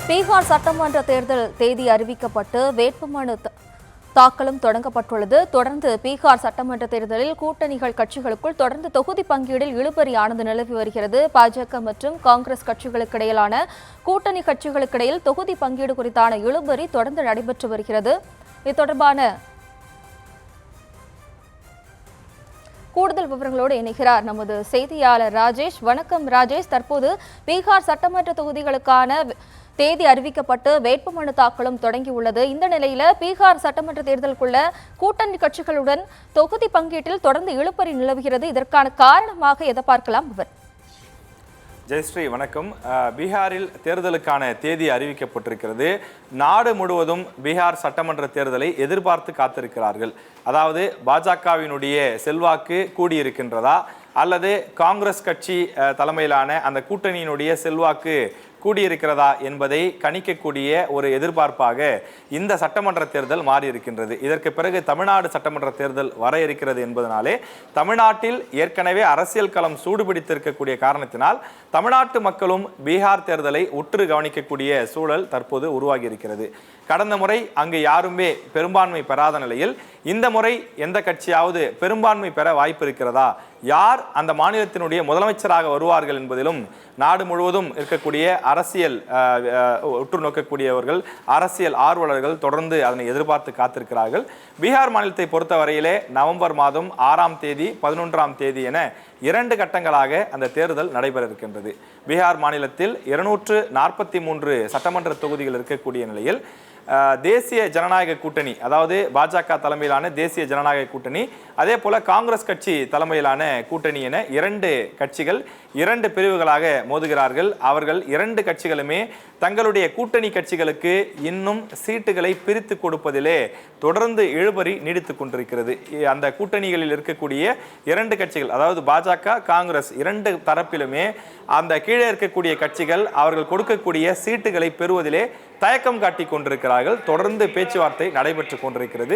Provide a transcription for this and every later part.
பீகார் சட்டமன்ற தேர்தல் தேதி அறிவிக்கப்பட்டு வேட்புமனு தாக்கலும் தொடங்கப்பட்டுள்ளது. தொடர்ந்து பீகார் சட்டமன்ற தேர்தலில் கூட்டணிகள் கட்சிகளுக்குள் தொடர்ந்து தொகுதி பங்கீடில் இழுபறியானது நிலவி வருகிறது. பாஜக மற்றும் காங்கிரஸ் கட்சிகளுக்கு இடையிலான கூட்டணி கட்சிகளுக்கிடையில் தொகுதி பங்கீடு குறித்தான இழுபறி தொடர்ந்து நடைபெற்று வருகிறது. இது தொடர்பான கூடுதல் விவரங்களோடு இணைகிறார் நமது செய்தியாளர் ராஜேஷ். வணக்கம் ராஜேஷ். தற்போது பீகார் சட்டமன்ற தொகுதிகளுக்கான தேதி அறிவிக்கப்பட்டு வேட்புமனு தாக்கலும் தொடங்கியுள்ளது. இந்த நிலையில பீகார் சட்டமன்ற தேர்தலுக்குள்ள கூட்டணி கட்சிகளுடன் தொகுதி பங்கீட்டில் தொடர்ந்து இழுபறி நிலவுகிறது. இதற்கான காரணமாக எதை பார்க்கலாம்? ஜெயஸ்ரீ வணக்கம். பீகாரில் தேர்தலுக்கான தேதி அறிவிக்கப்பட்டிருக்கிறது. நாடு முழுவதும் பீகார் சட்டமன்ற தேர்தலை எதிர்பார்த்து காத்திருக்கிறார்கள். அதாவது பாஜகவினுடைய செல்வாக்கு கூடியிருக்கின்றதா அல்லது காங்கிரஸ் கட்சி தலைமையிலான அந்த கூட்டணியினுடைய செல்வாக்கு கூடியிருக்கிறதா என்பதை கணிக்கக்கூடிய ஒரு எதிர்பார்ப்பாக இந்த சட்டமன்ற தேர்தல் மாறியிருக்கின்றது. இதற்கு பிறகு தமிழ்நாடு சட்டமன்ற தேர்தல் வர இருக்கிறது என்பதனாலே தமிழ்நாட்டில் ஏற்கனவே அரசியல் களம் சூடுபிடித்திருக்கக்கூடிய காரணத்தினால் தமிழ்நாட்டு மக்களும் பீகார் தேர்தலை உற்று கவனிக்கக்கூடிய சூழல் தற்போது உருவாகி இருக்கிறது. கடந்த முறை அங்கு யாருமே பெரும்பான்மை பெறாத நிலையில் இந்த முறை எந்த கட்சியாவது பெரும்பான்மை பெற வாய்ப்பு இருக்கிறதா, யார் அந்த மாநிலத்தினுடைய முதலமைச்சராக வருவார்கள் என்பதிலும் நாடு முழுவதும் இருக்கக்கூடிய அரசியல் உற்று நோக்கக்கூடியவர்கள், அரசியல் ஆர்வலர்கள் தொடர்ந்து அதனை எதிர்பார்த்து காத்திருக்கிறார்கள். பீகார் மாநிலத்தை பொறுத்தவரையிலே நவம்பர் மாதம் 6ஆம் தேதி 11ஆம் தேதி என 2 கட்டங்களாக அந்த தேர்தல் நடைபெற இருக்கின்றது. பீகார் மாநிலத்தில் 243 சட்டமன்ற தொகுதிகள் இருக்கக்கூடிய நிலையில் தேசிய ஜனநாயக கூட்டணி, அதாவது பாஜக தலைமையிலான தேசிய ஜனநாயக கூட்டணி, அதே போல காங்கிரஸ் கட்சி தலைமையிலான கூட்டணி என 2 கட்சிகள் 2 பிரிவுகளாக மோதுகிறார்கள். அவர்கள் 2 கட்சிகளுமே தங்களுடைய கூட்டணி கட்சிகளுக்கு இன்னும் சீட்டுகளை பிரித்து கொடுப்பதிலே தொடர்ந்து இழுபறி நீடித்துக் கொண்டிருக்கிறது. அந்த கூட்டணிகளில் இருக்கக்கூடிய 2 கட்சிகள், அதாவது பாஜக காங்கிரஸ் 2 தரப்பிலுமே அந்த கீழே இருக்கக்கூடிய கட்சிகள் அவர்கள் கொடுக்கக்கூடிய சீட்டுகளை பெறுவதிலே தயக்கம் காட்டி கொண்டிருக்கிறார்கள். தொடர்ந்து பேச்சுவார்த்தை நடைபெற்று கொண்டிருக்கிறது.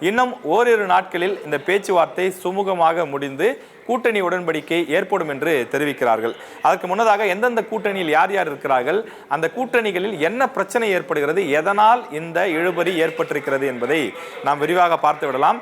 இன்னும் ஓரிரு நாட்களில் இந்த பேச்சுவார்த்தை சுமூகமாக முடிந்து கூட்டணி உடன்படிக்கை ஏற்படும் என்று தெரிவிக்கிறார்கள். அதற்கு முன்னதாக எந்தெந்த கூட்டணியில் யார் யார் இருக்கிறார்கள், அந்த கூட்டணிகளில் என்ன பிரச்சனை ஏற்படுகிறது, எதனால் இந்த இழுபறி ஏற்பட்டிருக்கிறது என்பதை நாம் விரிவாக பார்த்து விடலாம்.